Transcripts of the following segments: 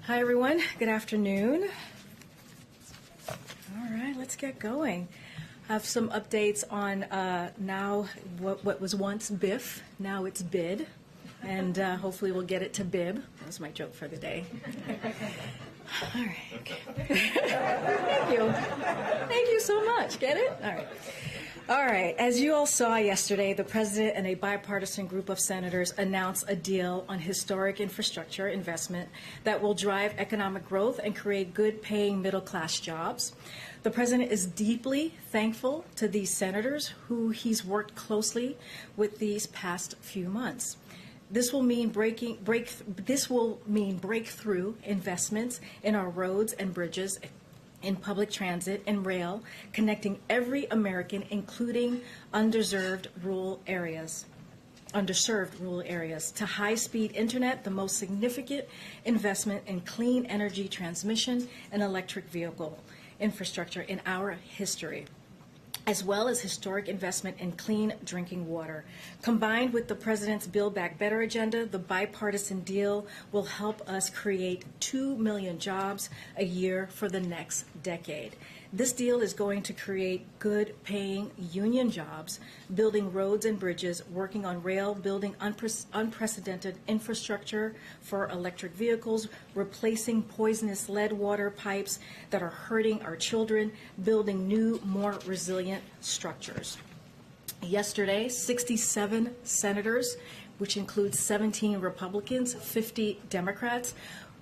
Hi, everyone. Good afternoon. All right, let's get going. I have some updates on now what was once BIF, now it's BID, and hopefully we'll get it to BIB. That was my joke for the day. All right. Okay. Thank you. Thank you so much. Get it? All right. All right. As you all saw yesterday, the president and a bipartisan group of senators announced a deal on historic infrastructure investment that will drive economic growth and create good-paying middle-class jobs. The president is deeply thankful to these senators who he's worked closely with these past few months. This will mean breakthrough investments in our roads and bridges, in public transit and rail, connecting every American, including underserved rural areas, to high-speed internet, the most significant investment in clean energy transmission and electric vehicle infrastructure in our history, as well as historic investment in clean drinking water. Combined with the president's Build Back Better agenda, the bipartisan deal will help us create 2 million jobs a year for the next decade. This deal is going to create good-paying union jobs, building roads and bridges, working on rail, building unprecedented infrastructure for electric vehicles, replacing poisonous lead water pipes that are hurting our children, building new, more resilient structures. Yesterday, 67 senators, which includes 17 Republicans, 50 Democrats,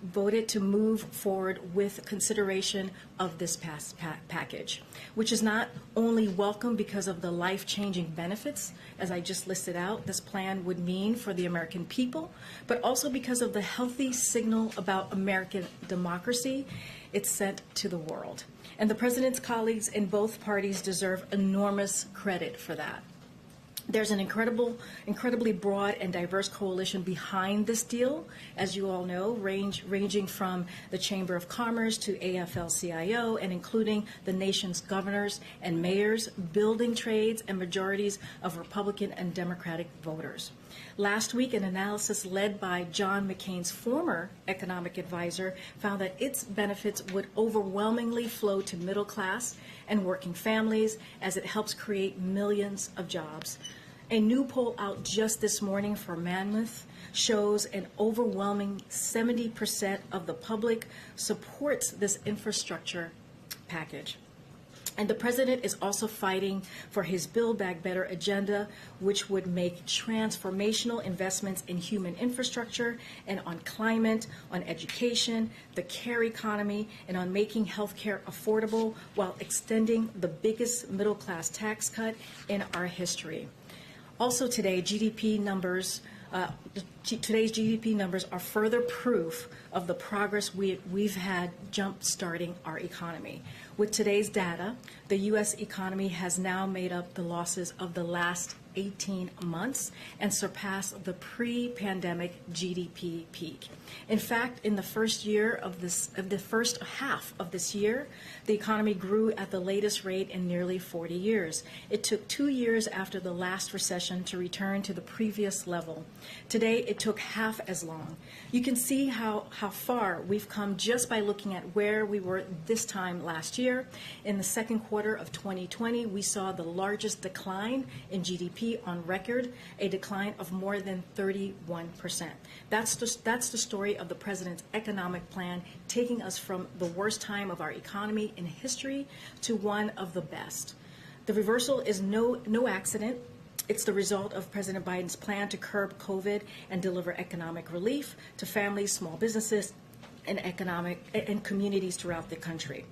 voted to move forward with consideration of this package, which is not only welcome because of the life-changing benefits, as I just listed out, this plan would mean for the American people, but also because of the healthy signal about American democracy it's sent to the world. And the president's colleagues in both parties deserve enormous credit for that. There's an incredibly broad and diverse coalition behind this deal, as you all know, ranging from the Chamber of Commerce to AFL-CIO and including the nation's governors and mayors, building trades, and majorities of Republican and Democratic voters. Last week, an analysis led by John McCain's former economic advisor found that its benefits would overwhelmingly flow to middle class and working families as it helps create millions of jobs. A new poll out just this morning for Monmouth shows an overwhelming 70% of the public supports this infrastructure package. And the president is also fighting for his Build Back Better agenda, which would make transformational investments in human infrastructure and on climate, on education, the care economy, and on making health care affordable while extending the biggest middle-class tax cut in our history. Also today, today's GDP numbers are further proof of the progress we've had jump-starting our economy. With today's data, the U.S. economy has now made up the losses of the last 18 months and surpassed the pre-pandemic GDP peak. In fact, in the first half of this year, the economy grew at the latest rate in nearly 40 years. It took 2 years after the last recession to return to the previous level. Today, it took half as long. You can see how far we've come just by looking at where we were this time last year. In the second quarter of 2020, we saw the largest decline in GDP on record, a decline of more than 31%. That's the story of the president's economic plan, taking us from the worst time of our economy in history to one of the best. The reversal is no accident. It's the result of President Biden's plan to curb COVID and deliver economic relief to families, small businesses, and communities throughout the country.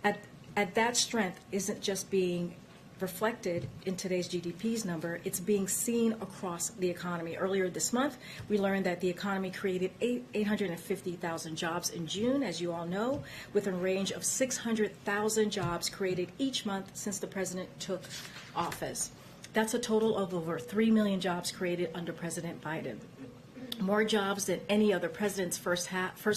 That strength isn't just being reflected in today's GDP's number, it's being seen across the economy. Earlier this month, we learned that the economy created 850,000 jobs in June, as you all know, with a range of 600,000 jobs created each month since the president took office. That's a total of over 3 million jobs created under President Biden. More jobs than any other president's first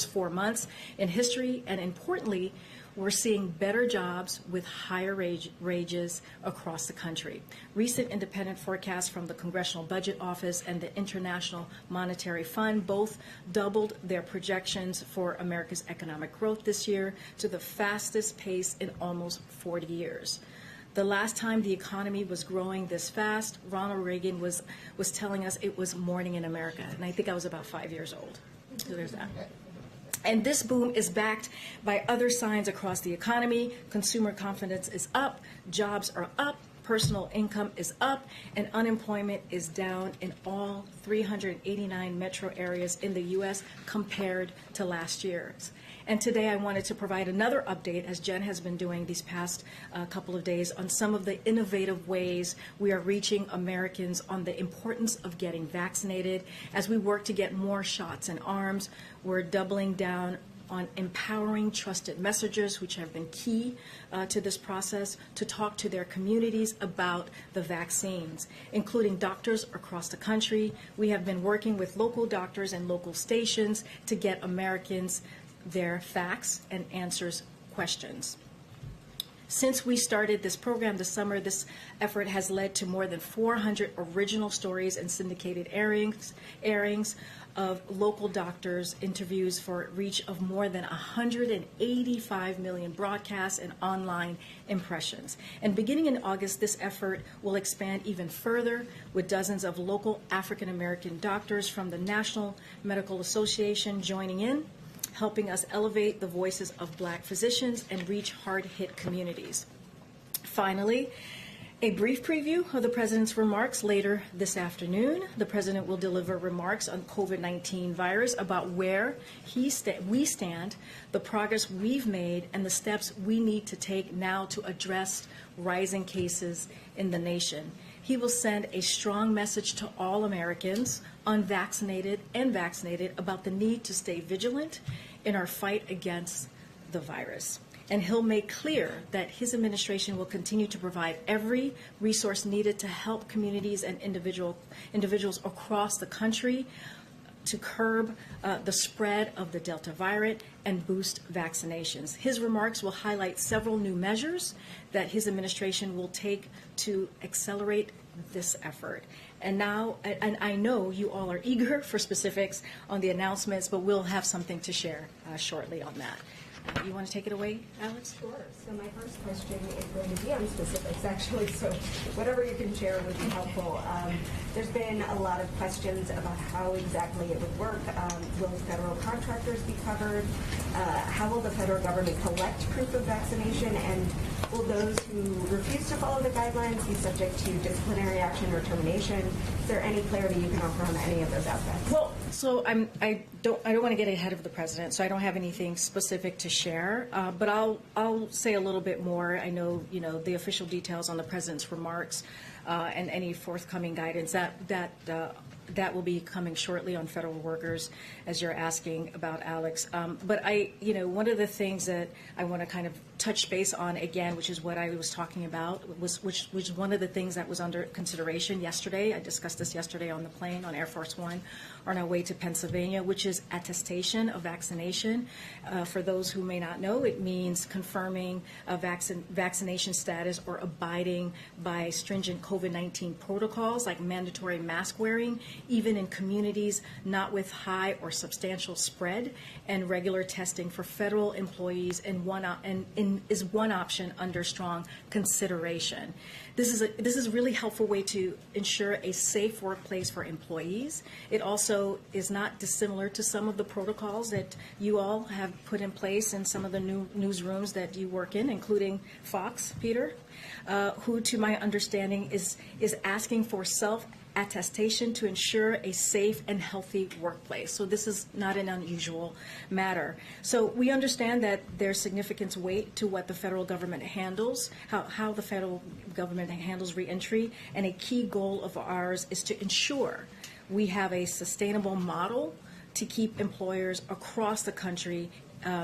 4 months in history, and importantly, we're seeing better jobs with higher wages across the country. Recent independent forecasts from the Congressional Budget Office and the International Monetary Fund both doubled their projections for America's economic growth this year to the fastest pace in almost 40 years. The last time the economy was growing this fast, Ronald Reagan was telling us it was morning in America, and I think I was about 5 years old. So there's that. And this boom is backed by other signs across the economy. Consumer confidence is up, jobs are up, personal income is up, and unemployment is down in all 389 metro areas in the U.S. compared to last year's. And today I wanted to provide another update, as Jen has been doing these past couple of days, on some of the innovative ways we are reaching Americans on the importance of getting vaccinated. As we work to get more shots in arms, we're doubling down on empowering trusted messengers, which have been key to this process, to talk to their communities about the vaccines, including doctors across the country. We have been working with local doctors and local stations to get Americans their facts and answers questions. Since we started this program this summer, this effort has led to more than 400 original stories and syndicated airings of local doctors, interviews for reach of more than 185 million broadcasts and online impressions. And beginning in August, this effort will expand even further with dozens of local African American doctors from the National Medical Association joining in, helping us elevate the voices of Black physicians and reach hard-hit communities. Finally, a brief preview of the President's remarks later this afternoon. The President will deliver remarks on COVID-19 virus, about where we stand, the progress we've made, and the steps we need to take now to address rising cases in the nation. He will send a strong message to all Americans, unvaccinated and vaccinated, about the need to stay vigilant in our fight against the virus. And he'll make clear that his administration will continue to provide every resource needed to help communities and individuals across the country to curb the spread of the Delta variant and boost vaccinations. His remarks will highlight several new measures that his administration will take to accelerate this effort. And now, and I know you all are eager for specifics on the announcements, but we'll have something to share shortly on that. You want to take it away, Alex? Sure. So my first question is going to be on specifics, actually, so whatever you can share would be helpful. There's been a lot of questions about how exactly it would work. Will federal contractors be covered? How will the federal government collect proof of vaccination? And will those who refuse to follow the guidelines be subject to disciplinary action or termination? Is there any clarity you can offer on any of those aspects? Well, so I don't want to get ahead of the President, so I don't have anything specific to share, but I'll say a little bit more. I know the official details on the President's remarks and any forthcoming guidance that will be coming shortly on federal workers, as you're asking about, Alex. But one of the things that I want to kind of touch base on again, which is what I was talking about, which was one of the things that was under consideration yesterday. I discussed this yesterday on the plane on Air Force One on our way to Pennsylvania, which is attestation of vaccination. For those who may not know, it means confirming a vaccination status or abiding by stringent COVID-19 protocols like mandatory mask wearing, even in communities not with high or substantial spread, and regular testing for federal employees is one option under strong consideration. This is a really helpful way to ensure a safe workplace for employees. It also is not dissimilar to some of the protocols that you all have put in place in some of the new newsrooms that you work in, including Fox, Peter, who, to my understanding, is asking for self-attestation to ensure a safe and healthy workplace. So this is not an unusual matter. So we understand that there's significant weight to what the federal government handles, how the federal government handles reentry, and a key goal of ours is to ensure we have a sustainable model to keep employers across the country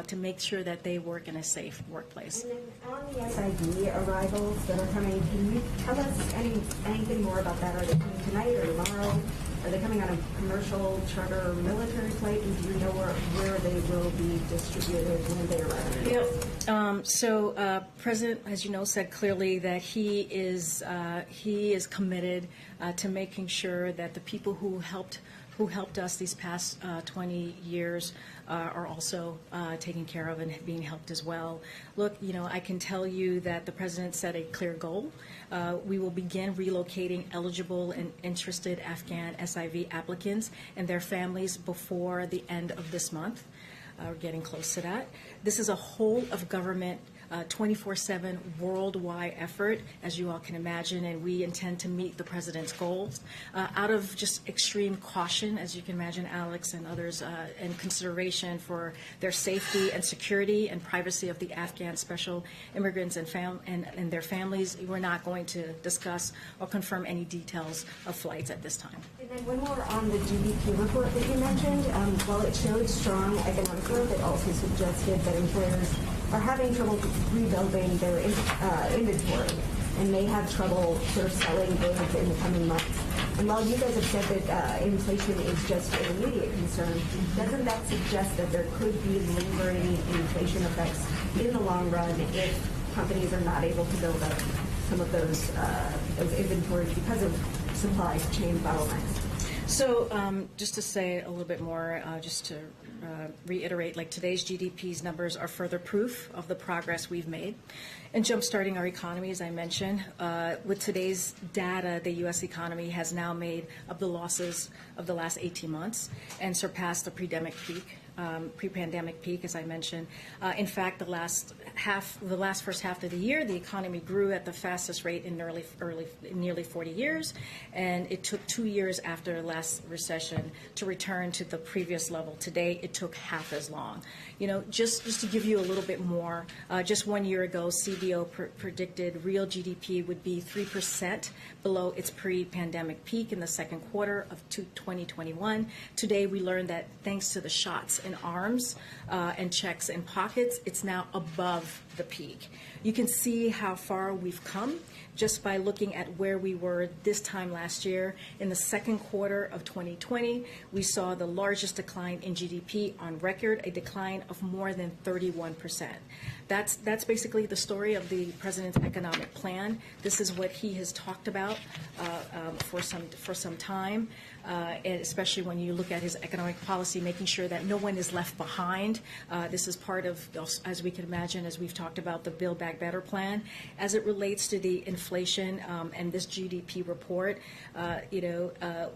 to make sure that they work in a safe workplace. And then on the SID arrivals that are coming, can you tell us anything more about that? Are they coming tonight or tomorrow? Are they coming on a commercial, charter, or military flight? And do you know where they will be distributed when they arrive? Yep. So President, as you know, said clearly that he is committed to making sure that the people who helped us these past 20 years are also taken care of and being helped as well. Look, I can tell you that the President set a clear goal. We will begin relocating eligible and interested Afghan SIV applicants and their families before the end of this month. We're getting close to that. This is a whole of government 24/7 worldwide effort, as you all can imagine, and we intend to meet the President's goals. Out of just extreme caution, as you can imagine, Alex and others, and consideration for their safety and security and privacy of the Afghan special immigrants and their families, we're not going to discuss or confirm any details of flights at this time. And then one more on the GDP report that you mentioned. While it showed strong economic growth, it also suggested that employers are having trouble rebuilding their inventory and may have trouble sort of selling goods in the coming months. And while you guys have said that inflation is just an immediate concern, doesn't that suggest that there could be lingering inflation effects in the long run if companies are not able to build up some of those inventories because of supply chain bottlenecks? So just to say a little bit more, just to reiterate, like today's GDP's numbers are further proof of the progress we've made in jumpstarting our economy, as I mentioned. With today's data, the U.S. economy has now made up the losses of the last 18 months and surpassed the pre-pandemic peak, as I mentioned. In fact, the last first half of the year, the economy grew at the fastest rate in nearly 40 years, and it took 2 years after the last recession to return to the previous level. Today, it took half as long. Just to give you a little bit more, just 1 year ago, CBO predicted real GDP would be 3% below its pre-pandemic peak in the second quarter of 2021. Today, we learned that thanks to the shots in arms and checks in pockets, it's now above the peak. You can see how far we've come just by looking at where we were this time last year. In the second quarter of 2020, we saw the largest decline in GDP on record, a decline of more than 31%. That's basically the story of the President's economic plan. This is what he has talked about for some time, and especially when you look at his economic policy, making sure that no one is left behind. This is part of, as we can imagine, as we've talked about, the Build Back Better plan. As it relates to the inflation and this GDP report,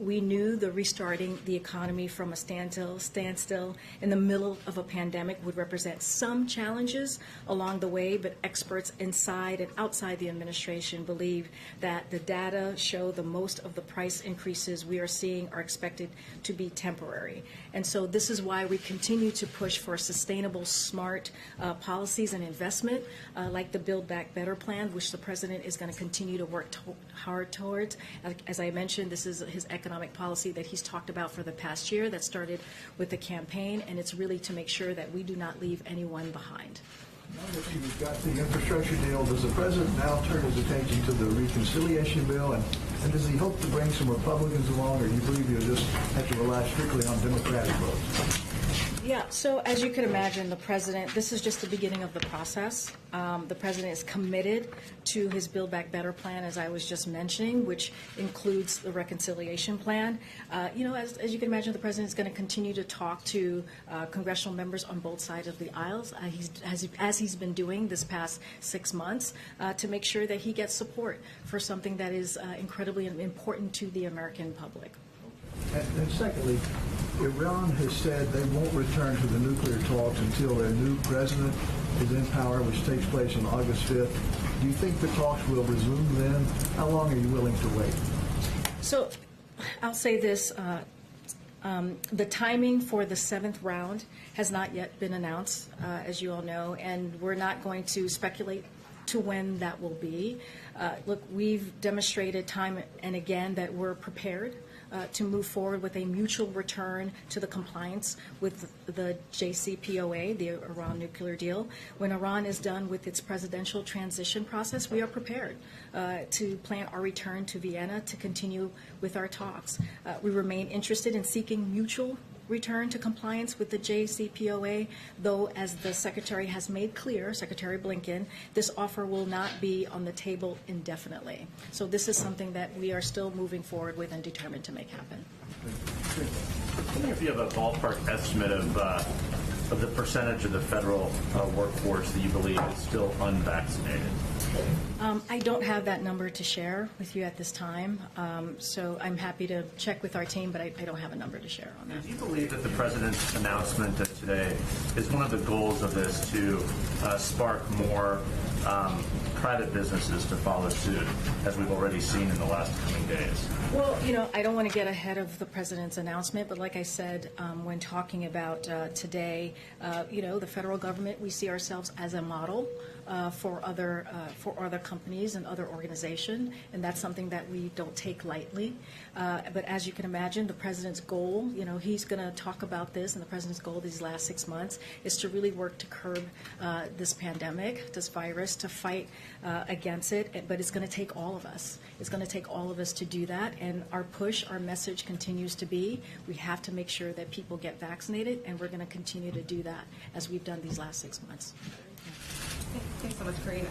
we knew the restarting the economy from a standstill in the middle of a pandemic would represent some challenges along the way, but experts inside and outside the administration believe that the data show the most of the price increases we are seeing are expected to be temporary. And so this is why we continue to push for sustainable, smart policies and investment like the Build Back Better plan, which the President is going to continue to work hard towards. As I mentioned, this is his economic policy that he's talked about for the past year that started with the campaign, and it's really to make sure that we do not leave anyone behind. Now that you've got the infrastructure deal, does the President now turn his attention to the reconciliation bill? And does he hope to bring some Republicans along, or do you believe you'll just have to rely strictly on Democratic votes? Yeah, so as you can imagine, the President, this is just the beginning of the process. The President is committed to his Build Back Better plan, as I was just mentioning, which includes the reconciliation plan. As you can imagine, the President is going to continue to talk to congressional members on both sides of the aisles, as he's been doing this past 6 months, to make sure that he gets support for something that is incredibly important to the American public. And secondly, Iran has said they won't return to the nuclear talks until their new president is in power, which takes place on August 5th. Do you think the talks will resume then? How long are you willing to wait? So I'll say this. The timing for the 7th round has not yet been announced, as you all know, and we're not going to speculate to when that will be. Look, we've demonstrated time and again that we're prepared to move forward with a mutual return to the compliance with the JCPOA, the Iran nuclear deal. When Iran is done with its presidential transition process, we are prepared to plan our return to Vienna to continue with our talks. We remain interested in seeking mutual return to compliance with the JCPOA, though, as the Secretary has made clear, Secretary Blinken, this offer will not be on the table indefinitely. So this is something that we are still moving forward with and determined to make happen. I wonder if you have a ballpark estimate of the percentage of the federal workforce that you believe is still unvaccinated. I don't have that number to share with you at this time, so I'm happy to check with our team, but I don't have a number to share on that. Do you believe that the President's announcement today is one of the goals of this to spark more private businesses to follow suit, as we've already seen in the last coming days? Well, you know, I don't want to get ahead of the President's announcement, but like I said, when talking about today, you know, the federal government, we see ourselves as a model for other companies and other organizations, and that's something that we don't take lightly. But as you can imagine, the President's goal, you know, he's going to talk about this, and the President's goal these last 6 months is to really work to curb this pandemic, this virus, to fight against it. But it's going to take all of us. It's going to take all of us to do that. And our push, our message continues to be, we have to make sure that people get vaccinated, and we're going to continue to do that as we've done these last 6 months. Thanks so much, Karine.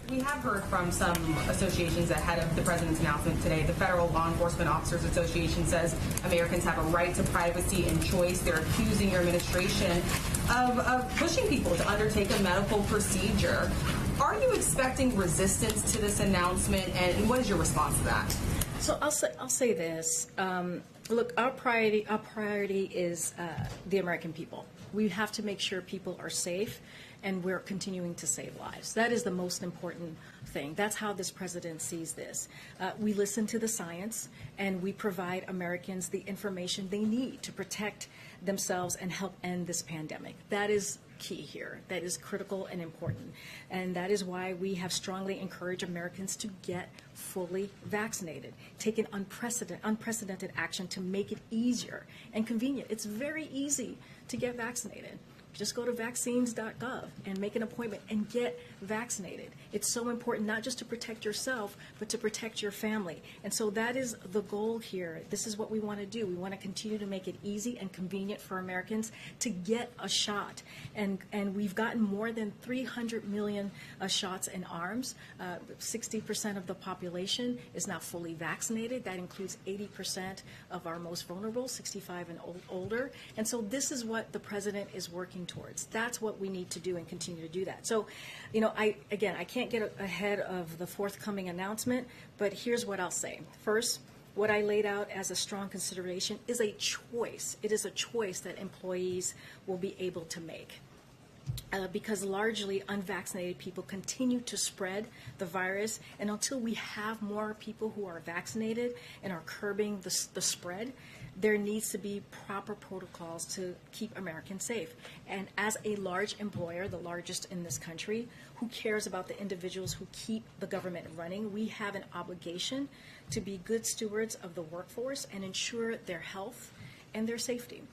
We have heard from some associations ahead of the President's announcement today. The Federal Law Enforcement Officers Association says Americans have a right to privacy and choice. They're accusing your administration of pushing people to undertake a medical procedure. Are you expecting resistance to this announcement, and what is your response to that? So I'll say this. Look, our priority is the American people. We have to make sure people are safe, and we're continuing to save lives. That is the most important thing. That's how this president sees this. We listen to the science, and we provide Americans the information they need to protect themselves and help end this pandemic. That is key here. That is critical and important. And that is why we have strongly encouraged Americans to get fully vaccinated, take an unprecedented action to make it easier and convenient. It's very easy to get vaccinated. Just go to vaccines.gov and make an appointment and get vaccinated. It's so important, not just to protect yourself, but to protect your family. And so that is the goal here. This is what we want to do. We want to continue to make it easy and convenient for Americans to get a shot. And we've gotten more than 300 million shots in arms. 60% of the population is now fully vaccinated. That includes 80% of our most vulnerable, 65 and older. And so this is what the president is working towards. That's what we need to do and continue to do that. So, you know, I can't get ahead of the forthcoming announcement, but here's what I'll say. First, what I laid out as a strong consideration is a choice. It is a choice that employees will be able to make. Because largely unvaccinated people continue to spread the virus, and until we have more people who are vaccinated and are curbing the spread, there needs to be proper protocols to keep Americans safe. And as a large employer, the largest in this country, who cares about the individuals who keep the government running, we have an obligation to be good stewards of the workforce and ensure their health and their safety.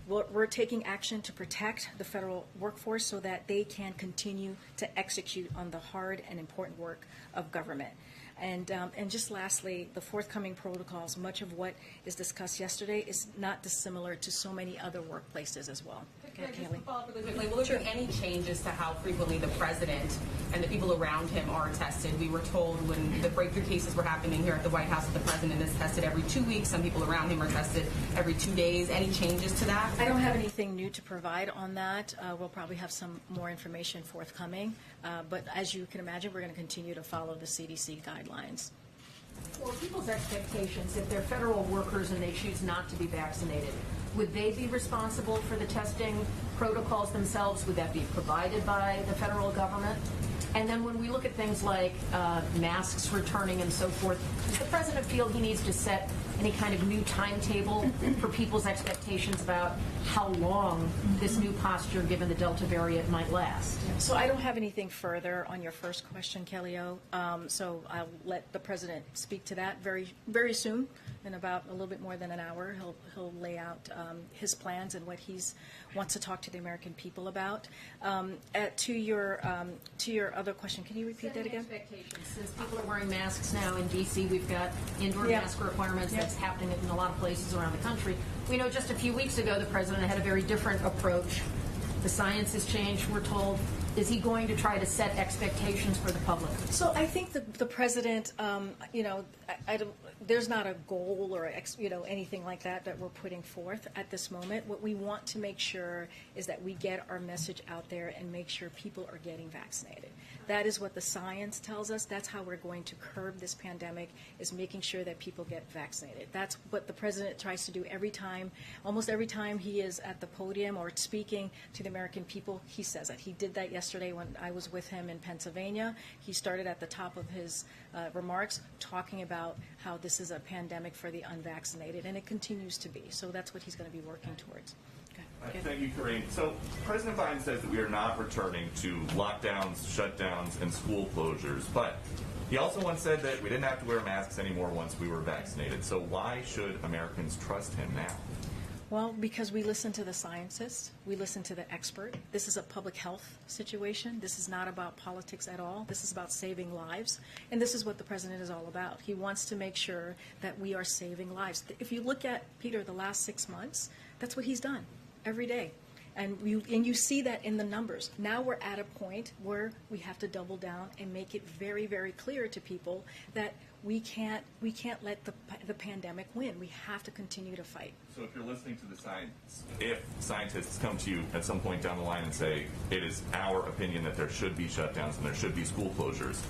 We're taking action to protect the federal workforce so that they can continue to execute on the hard and important work of government. And just lastly, the forthcoming protocols, much of what is discussed yesterday is not dissimilar to so many other workplaces as well. Just to follow up really quickly, will there be any changes to how frequently the president and the people around him are tested? We were told when the breakthrough cases were happening here at the White House that the president is tested every 2 weeks. Some people around him are tested every 2 days. Any changes to that? I don't have anything new to provide on that. We'll probably have some more information forthcoming. But as you can imagine, we're going to continue to follow the CDC guidelines. For people's expectations, if they're federal workers and they choose not to be vaccinated, would they be responsible for the testing protocols themselves? Would that be provided by the federal government? And then when we look at things like masks returning and so forth, does the president feel he needs to set any kind of new timetable for people's expectations about how long this new posture, given the Delta variant, might last? So I don't have anything further on your first question, Kelly O. So I'll let the president speak to that very, very soon. in about a little bit more than an hour. He'll lay out his plans and what he wants to talk to the American people about. To your other question, can you repeat that again? Expectations. Since people are wearing masks now in D.C., we've got indoor Yeah. mask requirements. That's happening in a lot of places around the country. We know just a few weeks ago the president had a very different approach. The science has changed, we're told. Is he going to try to set expectations for the public? So I think the president, I don't, there's not a goal or anything like that we're putting forth at this moment. What we want to make sure is that we get our message out there and make sure people are getting vaccinated. That is what the science tells us. That's how we're going to curb this pandemic, is making sure that people get vaccinated. That's what the president tries to do every time, almost every time he is at the podium or speaking to the American people. He says that. He did that yesterday when I was with him in Pennsylvania. He started at the top of his remarks talking about how this is a pandemic for the unvaccinated, and it continues to be. So that's what he's going to be working towards. Okay. Thank you, Karine. So President Biden says that we are not returning to lockdowns, shutdowns, and school closures, but he also once said that we didn't have to wear masks anymore once we were vaccinated. So why should Americans trust him now? Well, because we listen to the scientists, we listen to the expert. This is a public health situation. This is not about politics at all. This is about saving lives, and this is what the president is all about. He wants to make sure that we are saving lives. If you look at, Peter, the last 6 months, that's what he's done every day. And you see that in the numbers. Now we're at a point where we have to double down and make it very, very clear to people that we can't let the pandemic win. We have to continue to fight. So if you're listening to the science, if scientists come to you at some point down the line and say it is our opinion that there should be shutdowns and there should be school closures,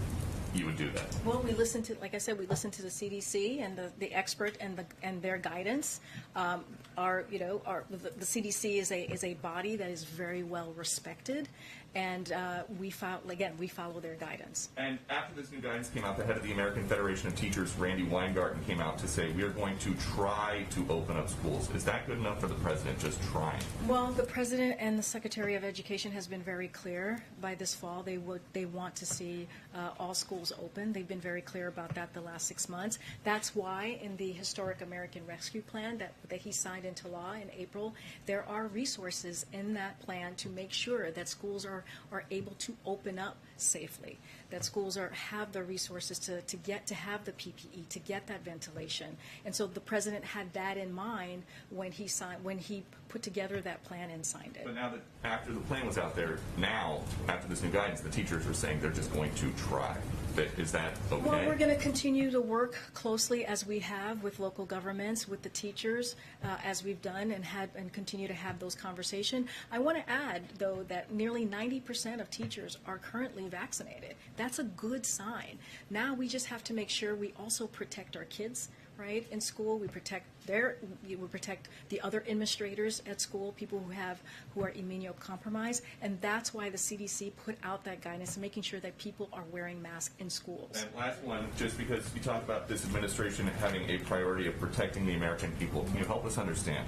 you would do that? Well, we listen to, like I said, we listen to the CDC and the expert and their guidance. The CDC is a body that is very well respected, and we follow their guidance. And after this new guidance came out, the head of the American Federation of Teachers, Randy Weingarten, came out to say we are going to try to open up schools. Is that good enough for the president, just trying? Well, the president and the Secretary of Education has been very clear. By this fall, they want to see all schools open. They've been very clear about that the last 6 months. That's why in the Historic American Rescue Plan that he signed into law in April, there are resources in that plan to make sure that schools are able to open up safely, that schools have the resources to have the PPE, to get that ventilation. And so the president had that in mind when he put together that plan and signed it. But now that after the plan was out there, now after this new guidance, the teachers are saying they're just going to try. Is that okay? Well, we're going to continue to work closely as we have with local governments, with the teachers, as we've done and continue to have those conversations. I want to add, though, that nearly 90% of teachers are currently vaccinated. That's a good sign. Now we just have to make sure we also protect our kids, right, in school. We protect the other administrators at school, people who are immunocompromised, and that's why the CDC put out that guidance, making sure that people are wearing masks in schools. And last one, just because you talk about this administration having a priority of protecting the American people, can you help us understand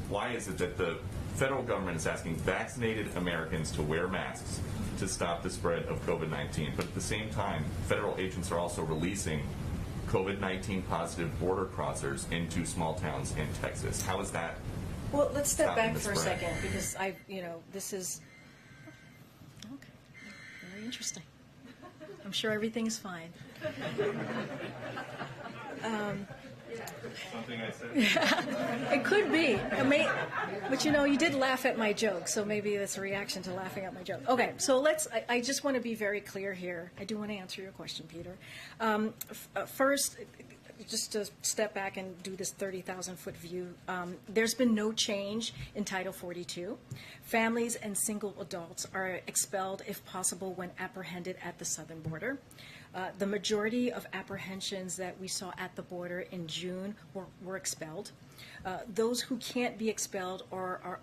why is it that the federal government is asking vaccinated Americans to wear masks to stop the spread of COVID-19, but at the same time, federal agents are also releasing COVID-19 positive border crossers into small towns in Texas? How is that? Well, let's step back for a spread? second, because this is okay, very interesting. I'm sure everything's fine. Something I said? It could be. But you did laugh at my joke, so maybe that's a reaction to laughing at my joke. Okay, so I just want to be very clear here. I do want to answer your question, Peter. First, just to step back and do this 30,000-foot view, there's been no change in Title 42. Families and single adults are expelled, if possible, when apprehended at the southern border. The majority of apprehensions that we saw at the border in June were expelled. Those who can't be expelled or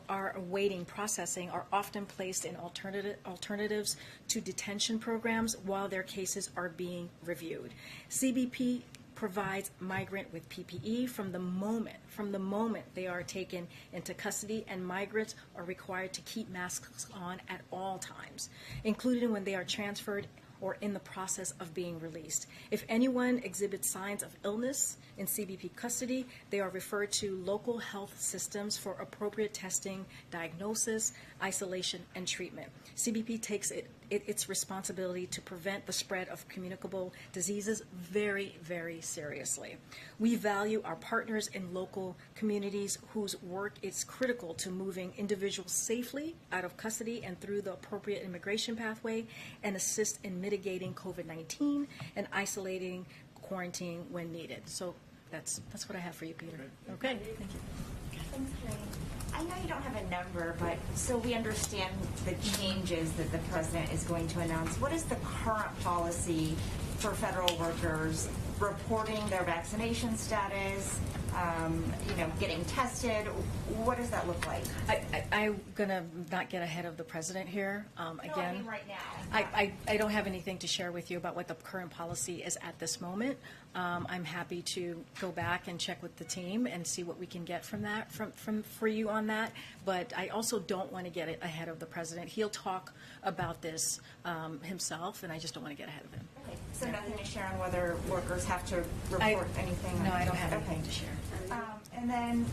are awaiting processing are often placed in alternatives to detention programs while their cases are being reviewed. CBP provides migrant with PPE from the moment they are taken into custody, and migrants are required to keep masks on at all times, including when they are transferred or in the process of being released. If anyone exhibits signs of illness in CBP custody, they are referred to local health systems for appropriate testing, diagnosis, isolation, and treatment. CBP takes its responsibility to prevent the spread of communicable diseases very, very seriously. We value our partners in local communities whose work is critical to moving individuals safely out of custody and through the appropriate immigration pathway, and assist in mitigating COVID-19 and isolating quarantine when needed. So that's what I have for you, Peter. Okay, thank you. Thanks, Karine. I know you don't have a number, but so we understand the changes that the president is going to announce. What is the current policy for federal workers reporting their vaccination status, getting tested? What does that look like? I'm going to not get ahead of the president here. Again, I mean right now. I don't have anything to share with you about what the current policy is at this moment. I'm happy to go back and check with the team and see what we can get from that, for you on that. But I also don't want to get it ahead of the president. He'll talk about this himself, and I just don't want to get ahead of him. Okay. So nothing to share on whether workers have to report anything? No, I don't have anything to share. And then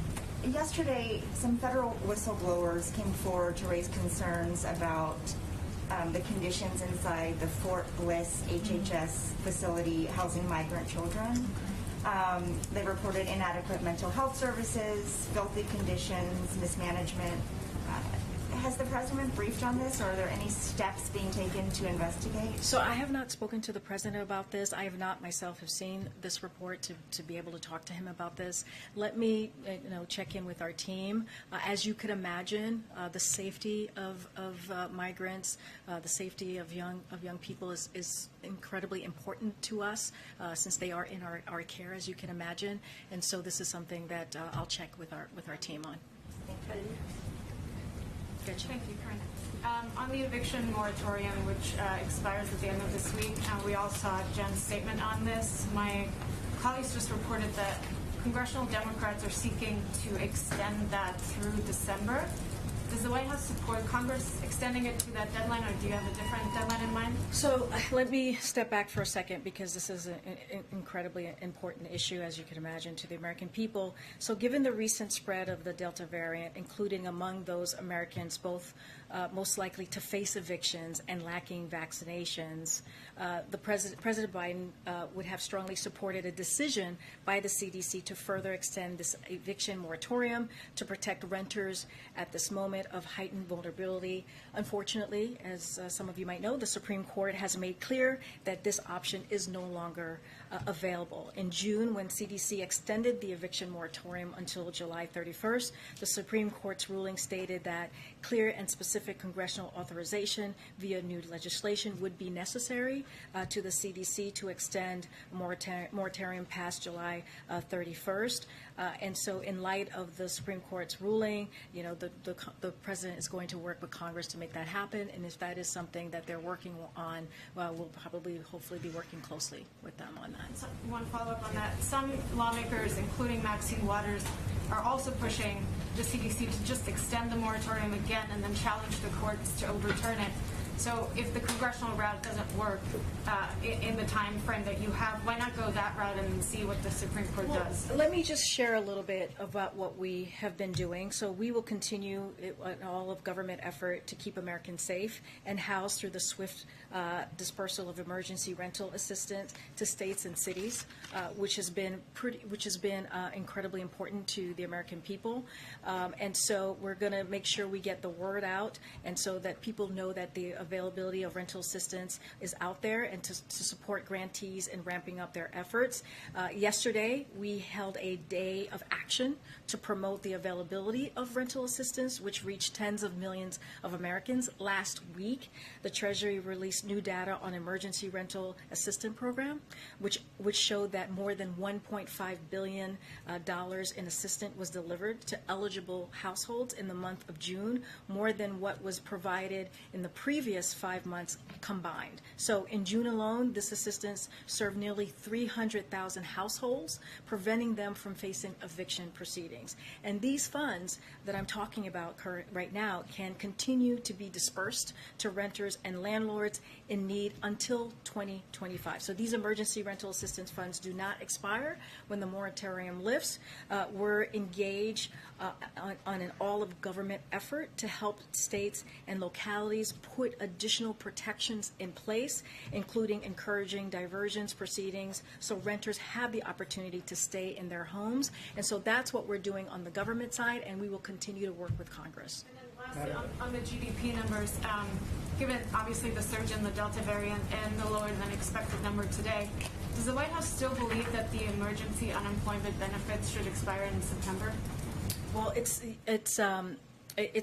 yesterday, some federal whistleblowers came forward to raise concerns about the conditions inside the Fort Bliss HHS facility housing migrant children. They reported inadequate mental health services, filthy conditions, mismanagement. Has the president briefed on this, or are there any steps being taken to investigate? So I have not spoken to the president about this. I have not myself have seen this report to be able to talk to him about this. Let me check in with our team. As you could imagine, the safety of migrants, the safety of young people is incredibly important to us since they are in our care, as you can imagine. And so this is something that I'll check with our team on. Thank you. Gotcha. Thank you, Karine. On the eviction moratorium, which expires at the end of this week, we all saw Jen's statement on this. My colleagues just reported that congressional Democrats are seeking to extend that through December. Does the White House support Congress extending it to that deadline, or do you have a different deadline in mind? So let me step back for a second, because this is an incredibly important issue, as you can imagine, to the American people. So given the recent spread of the Delta variant, including among those Americans both most likely to face evictions and lacking vaccinations, President Biden would have strongly supported a decision by the CDC to further extend this eviction moratorium to protect renters at this moment of heightened vulnerability. Unfortunately, as some of you might know, the Supreme Court has made clear that this option is no longer available. In June, when CDC extended the eviction moratorium until July 31st, the Supreme Court's ruling stated that clear and specific congressional authorization via new legislation would be necessary to the CDC to extend moratorium past July 31st. And so in light of the Supreme Court's ruling, the president is going to work with Congress to make that happen. And if that is something that they're working on, we'll hopefully be working closely with them on that. So one follow-up on that. Some lawmakers, including Maxine Waters, are also pushing the CDC to just extend the moratorium again and then challenge the courts to overturn it. So if the congressional route doesn't work in the time frame that you have, why not go that route and see what the Supreme Court does? Let me just share a little bit about what we have been doing. So we will continue all of government effort to keep Americans safe and housed through the swift dispersal of emergency rental assistance to states and cities, which has been incredibly important to the American people. And so we're going to make sure we get the word out, and so that people know that the availability of rental assistance is out there, and to support grantees in ramping up their efforts. Yesterday, we held a day of action to promote the availability of rental assistance, which reached tens of millions of Americans. Last week, the Treasury released new data on emergency rental assistance program, which showed that more than $1.5 billion in assistance was delivered to eligible households in the month of June, more than what was provided in the previous previous 5 months combined. So in June alone, this assistance served nearly 300,000 households, preventing them from facing eviction proceedings. And these funds that I'm talking about right now can continue to be dispersed to renters and landlords in need until 2025. So these emergency rental assistance funds do not expire when the moratorium lifts. We're engaged on an all-of-government effort to help states and localities put additional protections in place, including encouraging diversions proceedings so renters have the opportunity to stay in their homes. And so that's what we're doing on the government side, and we will continue to work with Congress. And then lastly, on the GDP numbers, given obviously the surge in the Delta variant and the lower than expected number today, does the White House still believe that the emergency unemployment benefits should expire in September? Well, it's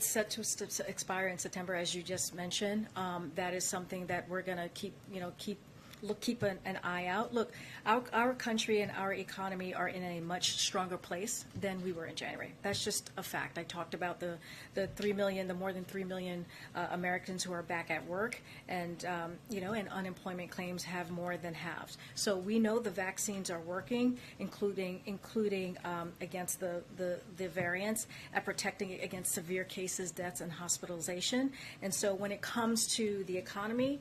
set to expire in September, as you just mentioned. That is something that we're going to keep an eye out. Look, our country and our economy are in a much stronger place than we were in January. That's just a fact. I talked about the more than 3 million Americans who are back at work, and and unemployment claims have more than halved. So we know the vaccines are working, including against the variants, at protecting against severe cases, deaths, and hospitalization. And so when it comes to the economy,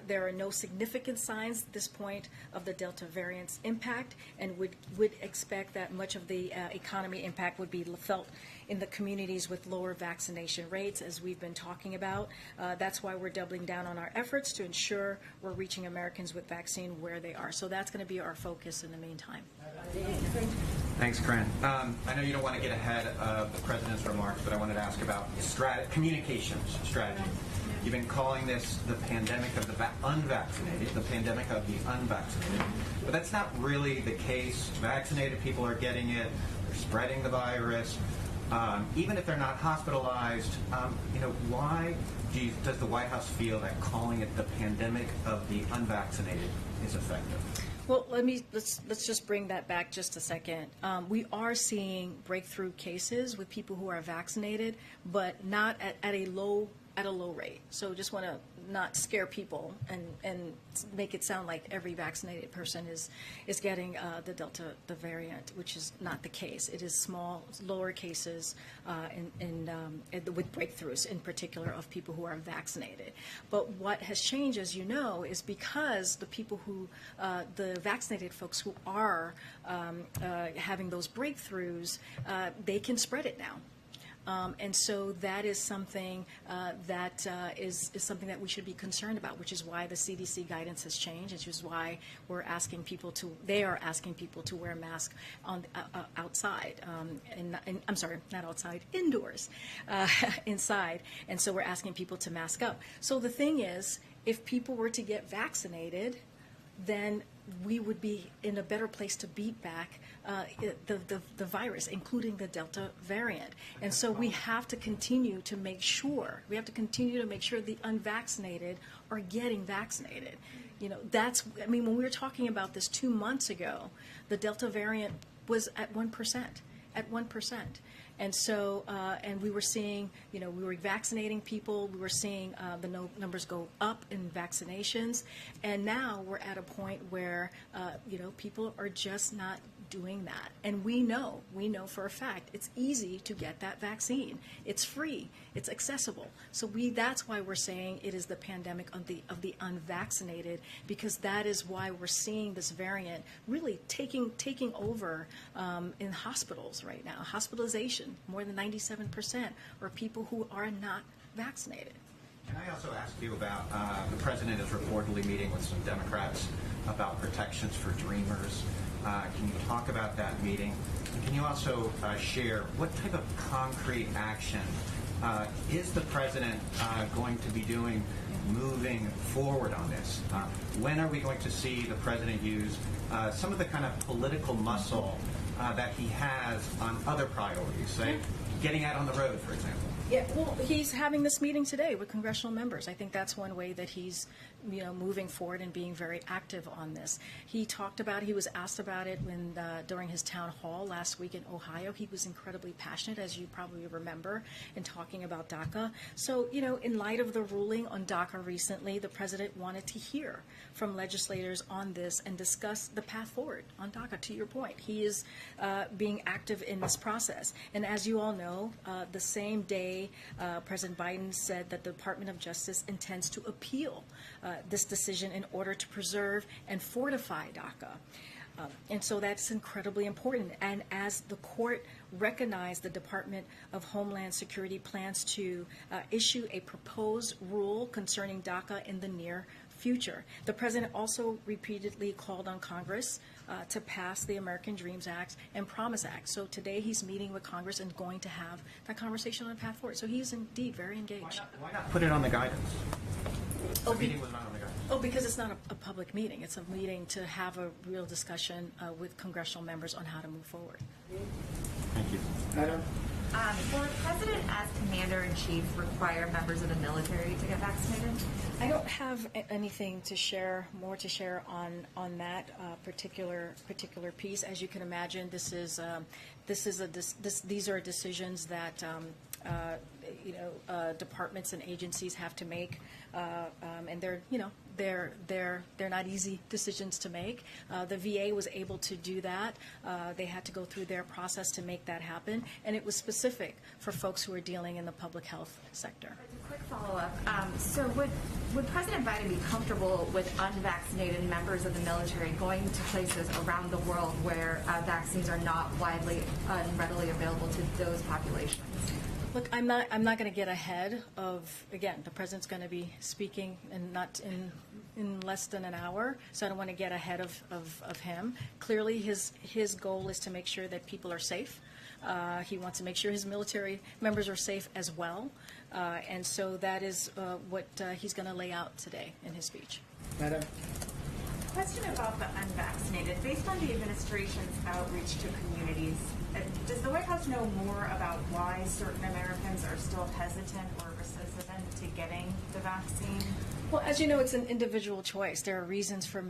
there are no significant signs at this point of the Delta variant's impact, and would expect that much of the economy impact would be felt in the communities with lower vaccination rates, as we've been talking about. That's why we're doubling down on our efforts to ensure we're reaching Americans with vaccine where they are. So that's going to be our focus in the meantime. Thanks, Karine. I know you don't want to get ahead of the president's remarks, but I wanted to ask about communications strategy. You've been calling this the pandemic of the unvaccinated, the pandemic of the unvaccinated. But that's not really the case. Vaccinated people are getting it. They're spreading the virus. Even if they're not hospitalized, why does the White House feel that calling it the pandemic of the unvaccinated is effective? Well, let's just bring that back just a second. We are seeing breakthrough cases with people who are vaccinated, but not at a low rate. So just want to not scare people and make it sound like every vaccinated person is getting the variant, which is not the case. It is small, lower cases with breakthroughs, in particular, of people who are vaccinated. But what has changed, as you know, is because the people the vaccinated folks who are having those breakthroughs, they can spread it now. And so that is something that is something that we should be concerned about, which is why the CDC guidance has changed, which is why they are asking people to wear masks outside, I'm sorry, not outside, indoors, inside. And so we're asking people to mask up. So the thing is, if people were to get vaccinated, then we would be in a better place to beat back the virus, including the Delta variant. And so we have to continue to make sure the unvaccinated are getting vaccinated. When we were talking about this 2 months ago, the Delta variant was at 1%. And so, and we were seeing, we were vaccinating people. We were seeing the numbers go up in vaccinations. And now we're at a point where, people are just not doing that. And we know for a fact, it's easy to get that vaccine. It's free. It's accessible. So that's why we're saying it is the pandemic of the unvaccinated, because that is why we're seeing this variant really taking over in hospitals right now. Hospitalization, more than 97% are people who are not vaccinated. Can I also ask you about the president is reportedly meeting with some Democrats about protections for Dreamers. Can you talk about that meeting? And can you also share what type of concrete action is the president going to be doing moving forward on this? When are we going to see the president use some of the kind of political muscle that he has on other priorities, say getting out on the road, for example? Yeah, well, he's having this meeting today with congressional members. I think that's one way that he's, moving forward and being very active on this. He talked about, he was asked about it when during his town hall last week in Ohio. He was incredibly passionate, as you probably remember, in talking about DACA. So, in light of the ruling on DACA recently, the president wanted to hear from legislators on this and discuss the path forward on DACA. To your point, he is being active in this process. And as you all know, the same day President Biden said that the Department of Justice intends to appeal this decision in order to preserve and fortify DACA. And so that's incredibly important. And as the court recognized, the Department of Homeland Security plans to issue a proposed rule concerning DACA in the near future. The president also repeatedly called on Congress to pass the American Dreams Act and Promise Act. So today he's meeting with Congress and going to have that conversation on the path forward. So he's indeed very engaged. Why not put it on the guidance? The meeting was not on the guidance. Oh, because it's not a public meeting. It's a meeting to have a real discussion with congressional members on how to move forward. Thank you. Madam? Will the president, as commander-in-chief, require members of the military to get vaccinated? I don't have anything to share, more to share on that particular piece. As you can imagine, these are decisions that departments and agencies have to make, and they're not easy decisions to make. The VA was able to do that. They had to go through their process to make that happen, and it was specific for folks who are dealing in the public health sector. A quick follow-up. So would President Biden be comfortable with unvaccinated members of the military going to places around the world where vaccines are not widely and readily available to those populations? Look, I'm not going to get ahead of, again, the president's going to be speaking in less than an hour, so I don't want to get ahead of him. Clearly, his goal is to make sure that people are safe. He wants to make sure his military members are safe as well, and so that is what he's going to lay out today in his speech. Madam? Question about the unvaccinated. Based on the administration's outreach to communities, does the White House know more about why certain Americans are still hesitant or resistant to getting the vaccine? Well, as you know, it's an individual choice. There are reasons for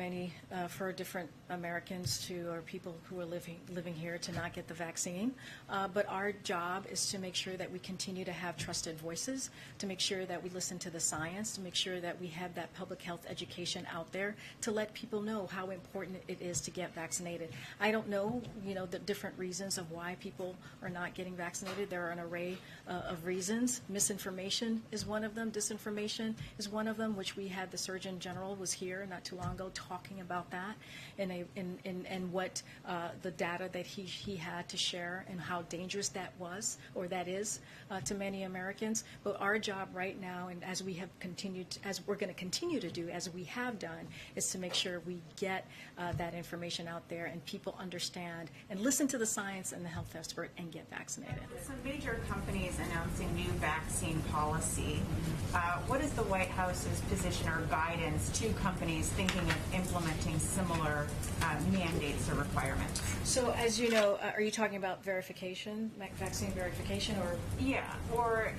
for different Americans or people who are living here to not get the vaccine. But our job is to make sure that we continue to have trusted voices, to make sure that we listen to the science, to make sure that we have that public health education out there to let people know how important it is to get vaccinated. I don't know, the different reasons of why people are not getting vaccinated. There are an array of reasons. Misinformation is one of them. Disinformation is one of them, which we had the Surgeon General was here not too long ago talking about that and what the data that he had to share and how dangerous that was or that is to many Americans. But our job right now, and as we have continued, as we're going to continue to do, as we have done, is to make sure we get that information out there and people understand and listen to the science and the health expert and get vaccinated. Some major companies announcing new vaccine policy. What is the White House's position or guidance to companies thinking of implementing similar mandates or requirements? So, as you know, are you talking about verification, vaccine verification, or? Yeah, or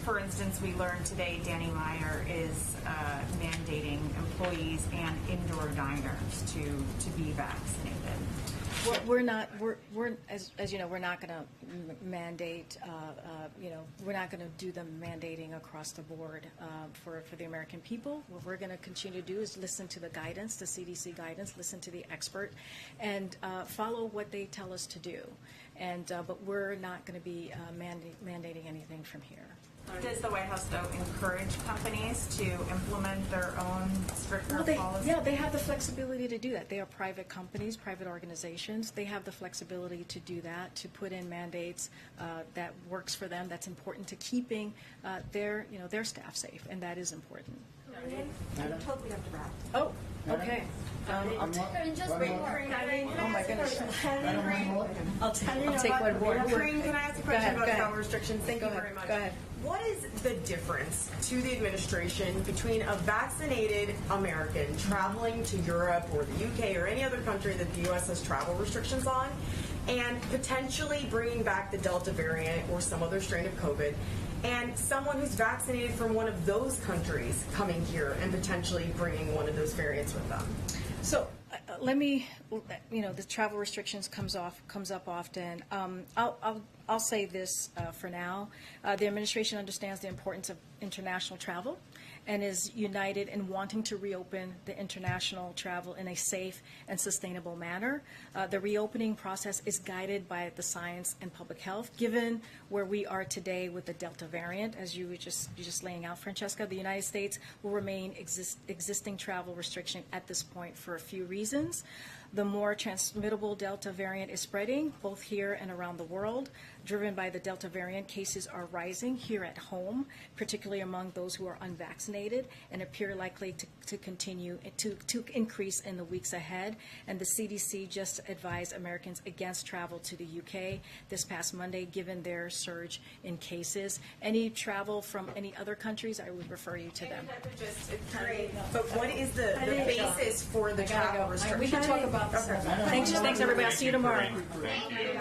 for instance, we learned today Danny Meyer is mandating employees and indoor diners to be vaccinated. We're not. We're as you know, we're not going to mandate. We're not going to do the mandating across the board for the American people. What we're going to continue to do is listen to the guidance, the CDC guidance, listen to the expert, and follow what they tell us to do. And but we're not going to be mandating anything from here. Does the White House, though, encourage companies to implement their own stricter policies? Yeah, they have the flexibility to do that. They are private companies, private organizations. They have the flexibility to do that, to put in mandates that works for them, that's important to keeping their staff safe, and that is important. You totally have to wrap. Oh, okay. I'm Just wait. Oh my goodness. I'll take one more. Karine, can I ask a question about travel restrictions? Thank you Go very ahead. much. Go ahead. What is the difference to the administration between a vaccinated American traveling to Europe or the UK or any other country that the U.S. has travel restrictions on and potentially bringing back the Delta variant or some other strain of COVID and someone who's vaccinated from one of those countries coming here and potentially bringing one of those variants with them? So let me, the travel restrictions comes up often. I'll say this for now. The administration understands the importance of international travel and is united in wanting to reopen the international travel in a safe and sustainable manner. The reopening process is guided by the science and public health. Given where we are today with the Delta variant, as you were just laying out, Francesca, the United States will remain existing travel restriction at this point for a few reasons. The more transmittable Delta variant is spreading, both here and around the world. Driven by the Delta variant, cases are rising here at home, particularly among those who are unvaccinated, and appear likely to continue to increase in the weeks ahead. And the CDC just advised Americans against travel to the UK this past Monday, given their surge in cases. Any travel from any other countries, I would refer you to them. But what is the basis for the travel restrictions? We can talk about this. Thanks, everybody. I'll see you tomorrow. Thank you.